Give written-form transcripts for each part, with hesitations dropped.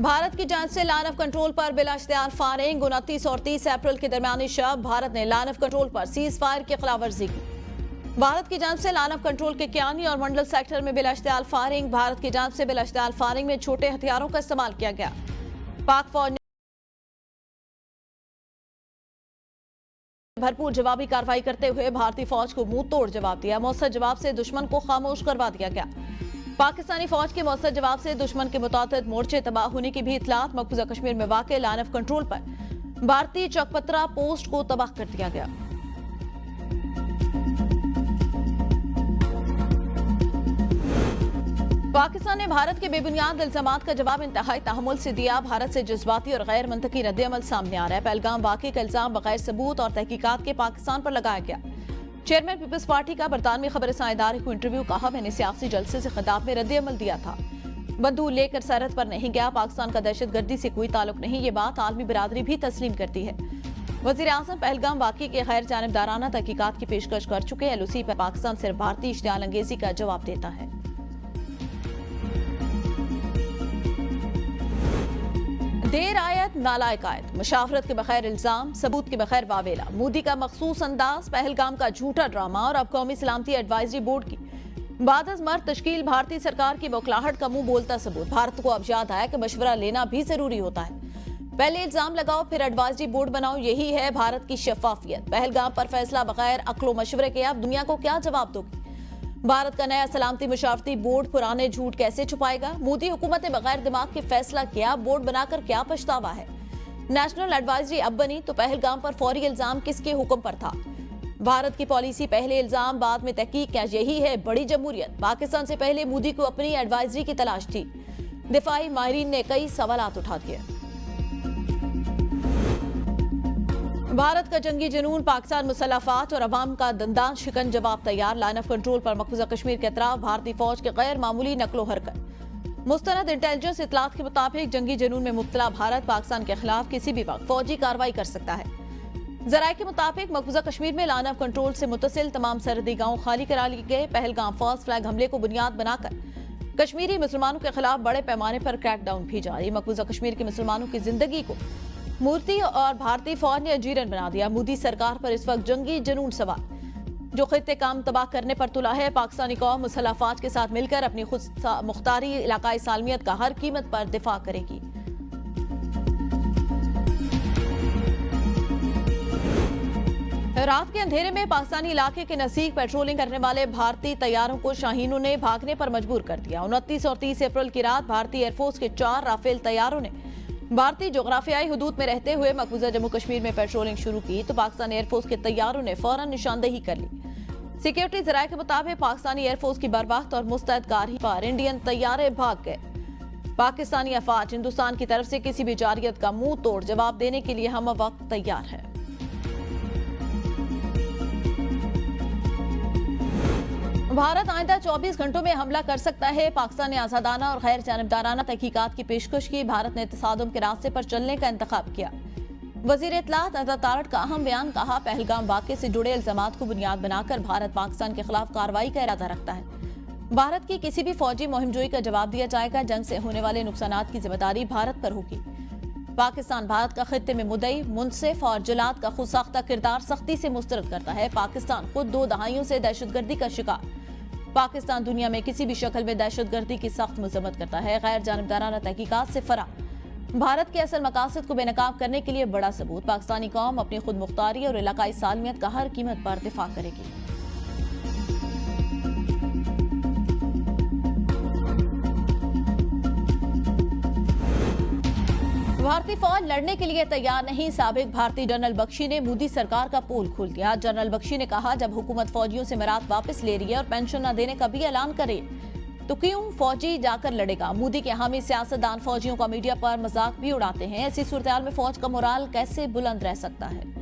भारत की जांच से लाइन ऑफ कंट्रोल पर बिला इख्तियार फायरिंग। 29 और 30 अप्रैल के दरमियानी शब भारत ने लाइन ऑफ कंट्रोल पर सीज फायर की खिलाफवर्जी की। भारत की जांच से लाइन ऑफ कंट्रोल के कियानी और मंडल सेक्टर में बिला इख्तियार फायरिंग। भारत की जांच से बिला इख्तियार फायरिंग में छोटे हथियारों का इस्तेमाल किया गया। पाक फौज ने भरपूर जवाबी कार्रवाई करते हुए भारतीय फौज को मुंह तोड़ जवाब दिया। मौसर जवाब से दुश्मन को खामोश करवा दिया गया। पाकिस्तानी फौज के मौसर जवाब से दुश्मन के मुताबिक मोर्चे तबाह होने की भी इतलात। मकबूजा कश्मीर में वाक़ लाइन ऑफ कंट्रोल पर भारतीय चकपत्रा पोस्ट को तबाह कर दिया गया। पाकिस्तान ने भारत के बेबुनियाद इल्जामात का जवाब इंतहाई तहम्मुल से दिया। भारत से जज्बाती और गैर मंतकी रद्द-ए-अमल सामने आ रहा है। पहलगाम वाक़े का इल्जाम बगैर सबूत और तहकीकात के पाकिस्तान पर लगाया गया। चेयरमैन पीपल्स पार्टी का बरतानवी खबरसां इदारे को इंटरव्यू। कहा, मैंने सियासी जलसे से खिताब में रद्द-ए-अमल दिया था। बंदूक लेकर सरहद पर नहीं गया। पाकिस्तान का दहशतगर्दी से कोई ताल्लुक नहीं। ये बात आलमी बिरादरी भी तस्लीम करती है। वज़ीर आज़म पहलगाम वाक़े के गैर जानिबदाराना तहकीकात की पेशकश कर चुके। LOC पर पाकिस्तान सिर्फ भारतीय इश्तियाल अंगेजी का जवाब देता है। देर आयत नालायक आयत, मुशावरत के बगैर इल्जाम, सबूत के बगैर वावेला। मोदी का मखसूस अंदाज, पहलगाम का झूठा ड्रामा और अब कौमी सलामती एडवाइजरी बोर्ड की बादअज़मर तश्कील। भारतीय सरकार की बौखलाहट का मुंह बोलता सबूत। भारत को अब याद आया कि मशवरा लेना भी जरूरी होता है। पहले इल्जाम लगाओ फिर एडवाइजरी बोर्ड बनाओ। यही है भारत की शफाफियत। पहलगाम पर फैसला बगैर अक्लो मशवरे के आप दुनिया को क्या जवाब दोगे? भारत का नया सलामती मुशावरती बोर्ड पुराने झूठ कैसे छुपाएगा? मोदी हुकूमत ने बगैर दिमाग के फैसला किया। बोर्ड बनाकर क्या पछतावा है? नेशनल एडवाइजरी अब बनी तो पहलगाम पर फौरी इल्जाम किसके हुक्म पर था? भारत की पॉलिसी पहले इल्जाम बाद में तहकीक, क्या यही है बड़ी जमहूरियत? पाकिस्तान से पहले मोदी को अपनी एडवाइजरी की तलाश थी। दिफाई माहिरीन ने कई सवालात उठा दिए। भारत का जंगी जुनून, पाकिस्तान मुसल्लफात और अवाम का दंदान शिकन जवाब तैयार। लाइन ऑफ कंट्रोल पर मकबूजा कश्मीर के अतराफ भारतीय फौज के गैर मामूली नकलो हरकत। मुस्तनद इंटेलिजेंस इतलात के मुताबिक जंगी जुनून में मुब्तला भारत पाकिस्तान के खिलाफ किसी भी वक्त फौजी कार्रवाई कर सकता है। जराये के मुताबिक मकबूजा कश्मीर में लाइन ऑफ कंट्रोल से मुतसिल तमाम सरहदी गांव खाली करा लिए गए। पहलगाम फॉल्स फ्लैग हमले को बुनियाद बनाकर कश्मीरी मुसलमानों के खिलाफ बड़े पैमाने पर क्रैकडाउन भी जारी। मकबूजा कश्मीर के मुसलमानों की जिंदगी को मूर्ति और भारतीय फौज ने अजीरन बना दिया। मोदी सरकार पर इस वक्त जंगी जुनून सवार जो खित्ते काम तबाह करने पर तुला है। पाकिस्तानी कौम मुसल्लफात के साथ मिलकर अपनी खुद मुख्तारी इलाकाई सालमियत का हर कीमत पर दिफा करेगी। रात के अंधेरे में पाकिस्तानी इलाके के नजदीक पेट्रोलिंग करने वाले भारतीय तैयारों को शाहीनों ने भागने पर मजबूर कर दिया। 29 और 30 अप्रैल की रात भारतीय एयरफोर्स के 4 राफेल तैयारों ने भारतीय जोग्राफियाई हुदूद में रहते हुए मकबूजा जम्मू कश्मीर में पेट्रोलिंग शुरू की तो पाकिस्तानी एयरफोर्स के तैयारों ने फौरन निशानदेही कर ली। सिक्योरिटी जराये के मुताबिक पाकिस्तानी एयरफोर्स की बर्वक्त और मुस्तैद कारही पर इंडियन तैयारे भाग गए। पाकिस्तानी अफवाज हिंदुस्तान की तरफ से किसी भी जारियत का मुंह तोड़ जवाब देने के लिए हम वक्त तैयार है। भारत आइंदा 24 घंटों में हमला कर सकता है। पाकिस्तान ने आजादाना और गैर जानिबदाराना तहकीकात की पेशकश की। भारत ने तसादुम के रास्ते पर चलने का इंतखाब किया। वजीर इत्तलात अता तारड़ का अहम बयान। कहा, पहलगाम वाक़े से जुड़े इल्जामात को बुनियाद बनाकर भारत पाकिस्तान के खिलाफ कार्रवाई का इरादा रखता है। भारत की किसी भी फौजी मुहिमजोई का जवाब दिया जाएगा। जंग से होने वाले नुकसानात की जिम्मेदारी भारत पर होगी। पाकिस्तान भारत का खित्ते में मुद्दई, मुनसिफ और जलाद का खुद साख्ता किरदार सख्ती से मुस्तरद करता है। पाकिस्तान खुद 2 दहाइयों से दहशतगर्दी का शिकार। पाकिस्तान दुनिया में किसी भी शक्ल में दहशतगर्दी की सख्त मजम्मत करता है। गैर जानिबदाराना तहकीकात से फरा भारत के असल मकासद को बेनकाब करने के लिए बड़ा सबूत। पाकिस्तानी कौम अपनी खुद मुख्तारी और इलाकाई सालमियत का हर कीमत पर दिफा करेगी। भारतीय फौज लड़ने के लिए तैयार नहीं। साबिक भारतीय जनरल बख्शी ने मोदी सरकार का पोल खोल दिया। जनरल बख्शी ने कहा, जब हुकूमत फौजियों से मिरात वापस ले रही है और पेंशन न देने का भी ऐलान करे तो क्यों फौजी जाकर लड़ेगा? मोदी के हामी सियासतदान फौजियों का मीडिया पर मजाक भी उड़ाते हैं। ऐसी सूरत में फौज का मोराल कैसे बुलंद रह सकता है?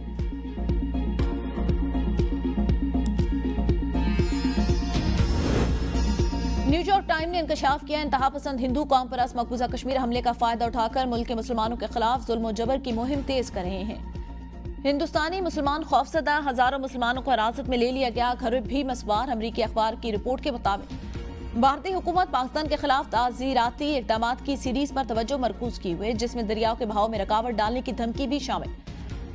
न्यूयॉर्क टाइम ने इंकशाफ किया, इंतहा पसंद हिंदू कौम पर मकबूजा कश्मीर हमले का फायदा उठाकर मुल्क के मुसलमानों के खिलाफ जुल्म और जबर की मुहिम तेज कर रहे हैं। हिंदुस्तानी मुसलमान खौफजदा, हजारों मुसलमानों को हिरासत में ले लिया गया, घर भी मसवार। अमरीकी अखबार की रिपोर्ट के मुताबिक भारतीय हुकूमत पाकिस्तान के खिलाफ ताज़ीराती इक़दाम की सीरीज पर तवज्जो मरकूज की हुई, जिसमें दरियाओं के बहाव में रुकावट डालने की धमकी भी शामिल।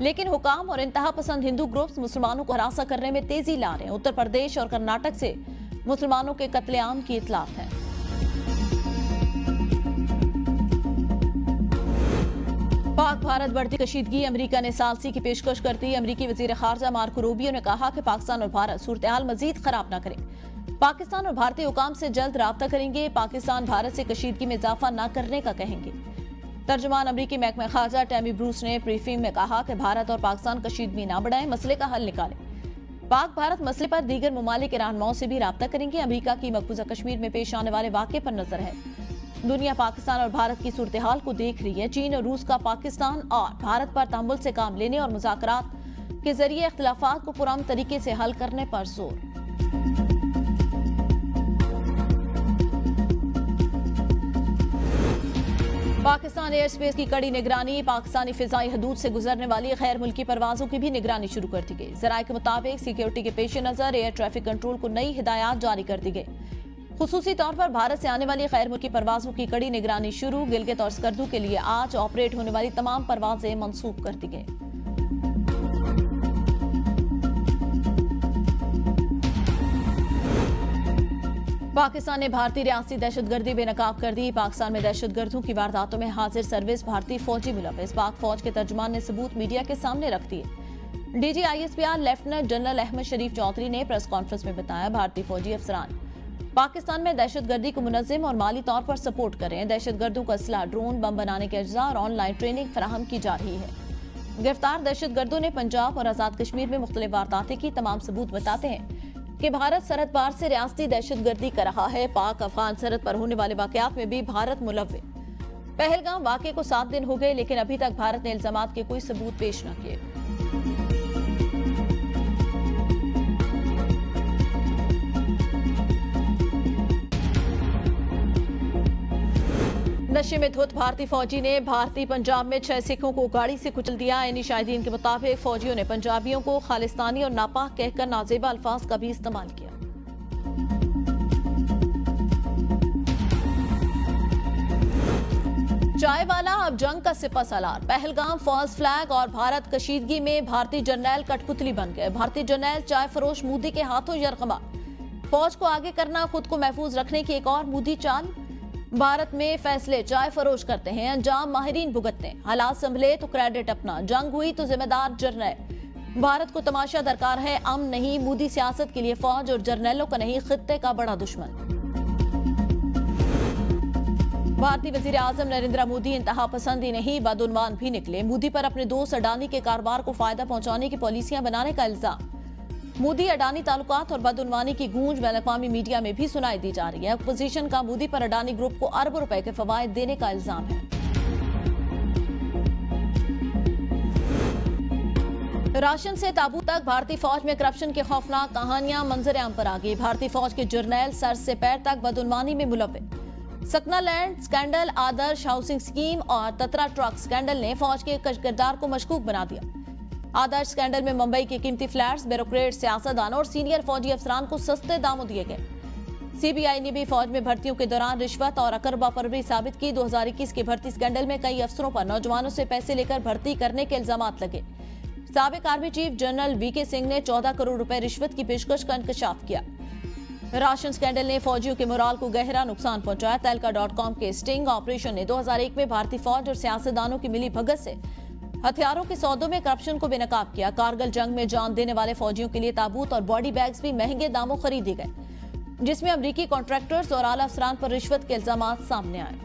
लेकिन हुकाम और इंतहा पसंद हिंदू ग्रुप्स मुसलमानों को हरासा करने में तेजी ला रहे हैं। उत्तर प्रदेश और कर्नाटक से मुसलमानों के कत्लेआम की इतलात है। पाक भारत बढ़ती कशीदगी, अमेरिका ने सालसी की पेशकश करती। अमेरिकी वजीर खारजा मार्को रूबियो ने कहा कि पाकिस्तान और भारत सूरत-ए-हाल मजीद खराब न करें। पाकिस्तान और भारतीय हुकाम से जल्द राब्ता करेंगे। पाकिस्तान भारत से कशीदगी में इजाफा न करने का कहेंगे। तर्जुमान अमरीकी महकमा खारजा टैमी ब्रूस ने ब्रीफिंग में कहा कि भारत और पाकिस्तान कशीदगी न बढ़ाएं, मसले का हल निकालें। पाक भारत मसले पर दीगर ममालिक के रहनुमाओं से भी राब्ता करेंगे। अमरीका की मकबूजा कश्मीर में पेश आने वाले वाक़े पर नजर है। दुनिया पाकिस्तान और भारत की सूरत हाल को देख रही है। चीन और रूस का पाकिस्तान और भारत पर तहम्मुल से काम लेने और मुज़ाकरात के जरिए इख्तिलाफात को पुरअमन तरीके से हल करने पर जोर। पाकिस्तान एयर स्पेस की कड़ी निगरानी। पाकिस्तानी फिजाई हदूद से गुजरने वाली गैर मुल्की परवाजों की भी निगरानी शुरू कर दी गई। जराये के मुताबिक सिक्योरिटी के पेश नजर एयर ट्रैफिक कंट्रोल को नई हिदायत जारी कर दी गई। खुसूसी तौर पर भारत से आने वाली गैर मुल्की परवाजों की कड़ी निगरानी शुरू। गिलगित और स्कर्दू के लिए आज ऑपरेट होने वाली तमाम परवाजें मंसूख कर दी गई। पाकिस्तान ने भारतीय रियासती दहशतगर्दी बेनकाब कर दी। पाकिस्तान में दहशतगर्दों की वारदातों में हाजिर सर्विस भारतीय फौजी मुलविस। पाक फौज के तर्जुमान ने सबूत मीडिया के सामने रख दिए। DGISPR लेफ्टिनेंट जनरल अहमद शरीफ चौधरी ने प्रेस कॉन्फ्रेंस में बताया, भारतीय फौजी अफसरान पाकिस्तान में दहशतगर्दी को मुनज़्ज़म और माली तौर पर सपोर्ट कर रहे हैं। दहशतगर्दों को असला, ड्रोन, बम बनाने के अज्जा और ऑनलाइन ट्रेनिंग फराहम की जा रही है। गिरफ्तार दहशतगर्दों ने पंजाब और आजाद कश्मीर में मुख्तलिफ वारदातें की। तमाम सबूत बताते हैं कि भारत सरहद पार से रियासती दहशतगर्दी कर रहा है। पाक अफगान सरहद पर होने वाले वाकयात में भी भारत मुलव्वे। पहलगाम वाकये को 7 दिन हो गए, लेकिन अभी तक भारत ने इल्जामात के कोई सबूत पेश न किए। नशे में धुत भारतीय फौजी ने भारतीय पंजाब में 6 सिखों को गाड़ी से कुचल दिया। ऐनी शाहिदीन के मुताबिक फौजियों ने पंजाबियों को खालिस्तानी और नापाक कहकर नाजेबा अल्फाज का भी इस्तेमाल किया। चाय वाला अब जंग का सिपा सालार। पहलगाम, फॉल्स फ्लैग और भारत कशीदगी में भारतीय जर्नैल कठपुतली बन गए। भारतीय जर्नैल चाय फरोश मोदी के हाथों यरगमा। फौज को आगे करना, खुद को महफूज रखने की एक और मोदी चाल। भारत में फैसले चाय फरोश करते हैं, अंजाम माहिरीन भुगतते हैं। हालात संभले तो क्रेडिट अपना, जंग हुई तो जिम्मेदार जर्नैल। भारत को तमाशा दरकार है, अमन नहीं। मोदी सियासत के लिए फौज और जर्नैलों का नहीं, खित्ते का बड़ा दुश्मन। भारतीय वजीर आजम नरेंद्र मोदी इंतहा पसंद ही नहीं, बदउनवान भी निकले। मोदी पर अपने दोस्त अडानी के कारोबार को फायदा पहुंचाने की पॉलिसियां बनाने का इल्जाम। मोदी अडानी ताल्लुकात और बदउनवानी की गूंज बैनुल-अक़वामी मीडिया में भी सुनाई दी जा रही है। अपोजिशन का मोदी पर अडानी ग्रुप को अरबों रुपए के फवायद देने का इल्जाम है। राशन से ताबूत तक भारतीय फौज में करप्शन की खौफनाक कहानियां मंजर-ए-आम पर आ गई। भारतीय फौज के जर्नैल सर से पैर तक बदउनवानी में मुलव्वे। सकना लैंड स्कैंडल, आदर्श हाउसिंग स्कीम और ततरा ट्रक स्कैंडल ने फौज के किरदार को मशकूक बना दिया। आदर्श स्कैंडल में मुंबई के कीमती फ्लैट्स, ब्यूरोक्रेट, सियासतदानों और सीनियर फौजी अफसरान को सस्ते दामों दिए गए। CBI ने भी फौज में भर्तियों के दौरान रिश्वत और अकरबा परवरी साबित की। 2021 के भर्ती स्कैंडल में कई अफसरों पर नौजवानों से पैसे लेकर भर्ती करने के इल्जामात लगे। साबिक army chief general VK Singh ने 14 करोड़ रुपए रिश्वत की पेशकश का इंकशाफ किया। राशन स्कैंडल ने फौजियों के मोराल को गहरा नुकसान पहुंचाया। तहलका.com के स्टिंग ऑपरेशन ने 2001 में भारतीय फौज और सियासतदानों की मिली भगत से हथियारों के सौदों में करप्शन को बेनकाब किया। कारगिल जंग में जान देने वाले फौजियों के लिए ताबूत और बॉडी बैग्स भी महंगे दामों खरीदे गए, जिसमें अमरीकी कॉन्ट्रैक्टर्स और आला अफसरान पर रिश्वत के इल्जामात सामने आए।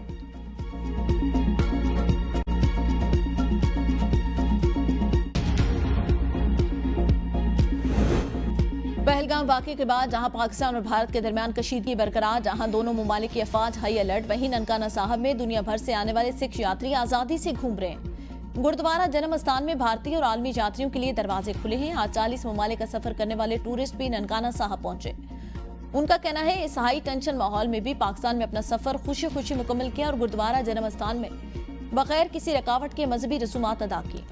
पहलगाम वाकये के बाद जहां पाकिस्तान और भारत के दरमियान कशीदगी बरकरार, जहां दोनों ममालिक की अफवाज हाई अलर्ट, वहीं ननकाना साहब में दुनिया भर से आने वाले सिख यात्री आजादी से घूम रहे हैं। गुरुद्वारा जन्म स्थान में भारतीय और आलमी यात्रियों के लिए दरवाजे खुले हैं। आज 40 ममालिक का सफर करने वाले टूरिस्ट भी ननकाना साहब पहुंचे। उनका कहना है इस हाई टेंशन माहौल में भी पाकिस्तान में अपना सफर खुशी खुशी मुकम्मल किया और गुरुद्वारा जन्म स्थान में बगैर किसी रुकावट के मजहबी रसूमात अदा की।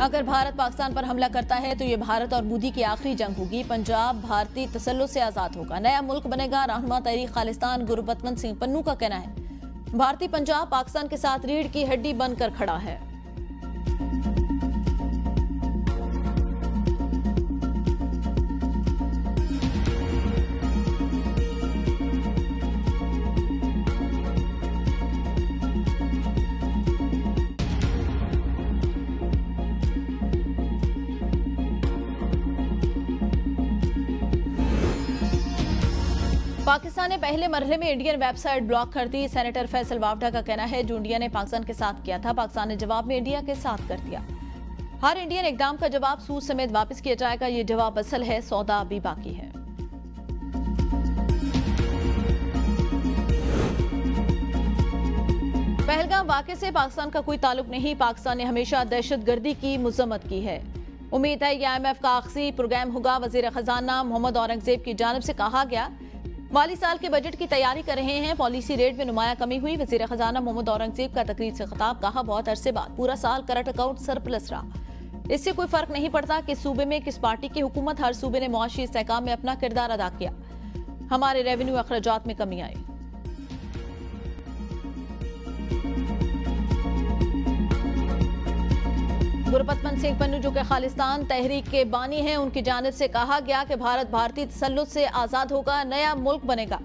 अगर भारत पाकिस्तान पर हमला करता है तो ये भारत और मोदी की आखिरी जंग होगी। पंजाब भारतीय तसल्लुत से आजाद होगा, नया मुल्क बनेगा। रहनुमा तहरीक खालिस्तान गुरबचन सिंह पन्नू का कहना है भारतीय पंजाब पाकिस्तान के साथ रीढ़ की हड्डी बनकर खड़ा है। पाकिस्तान ने पहले मरहले में इंडियन वेबसाइट ब्लॉक कर दी। सेनेटर फैसल वावडा का कहना है जो इंडिया ने पाकिस्तान के साथ किया था, पाकिस्तान ने जवाब में इंडिया के साथ कर दिया। हर इंडियन इकदाम का जवाब सूद समेत वापस किया जाएगा। ये जवाब असल है, सौदा अभी बाकी है। पहलगाम वाक़े से पाकिस्तान का कोई ताल्लुक नहीं। पाकिस्तान ने हमेशा दहशतगर्दी की मजम्मत की है। उम्मीद है कि IMF का आखिरी प्रोग्राम होगा। वजीर खजाना मोहम्मद औरंगजेब की जानिब से कहा गया माली साल के बजट की तैयारी कर रहे हैं। पॉलिसी रेट में नुमाया कमी हुई। वजीर खजाना मोहम्मद औरंगजेब का तकरीर से खिताब, कहा बहुत अरसे बाद पूरा साल करंट अकाउंट सरप्लस रहा। इससे कोई फर्क नहीं पड़ता कि सूबे में किस पार्टी की हुकूमत, हर सूबे ने मुआशी इस्तेहकाम में अपना किरदार अदा किया। हमारे रेवेन्यू अखराजात में कमी आई। गुरबचन सिंह पन्नू जो कि खालिस्तान तहरीक के बानी हैं, उनकी जानिब से कहा गया कि भारत भारतीय तसल्लुत से आज़ाद होगा, नया मुल्क बनेगा।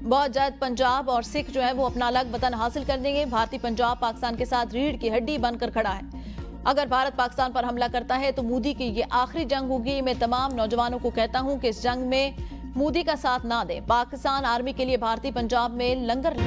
बहुत जल्द पंजाब और सिख जो है वो अपना अलग वतन हासिल कर देंगे। भारतीय पंजाब पाकिस्तान के साथ रीढ़ की हड्डी बनकर खड़ा है। अगर भारत पाकिस्तान पर हमला करता है तो मोदी की ये आखिरी जंग होगी। मैं तमाम नौजवानों को कहता हूँ कि इस जंग में मोदी का साथ ना दें। पाकिस्तान आर्मी के लिए भारतीय पंजाब में लंगर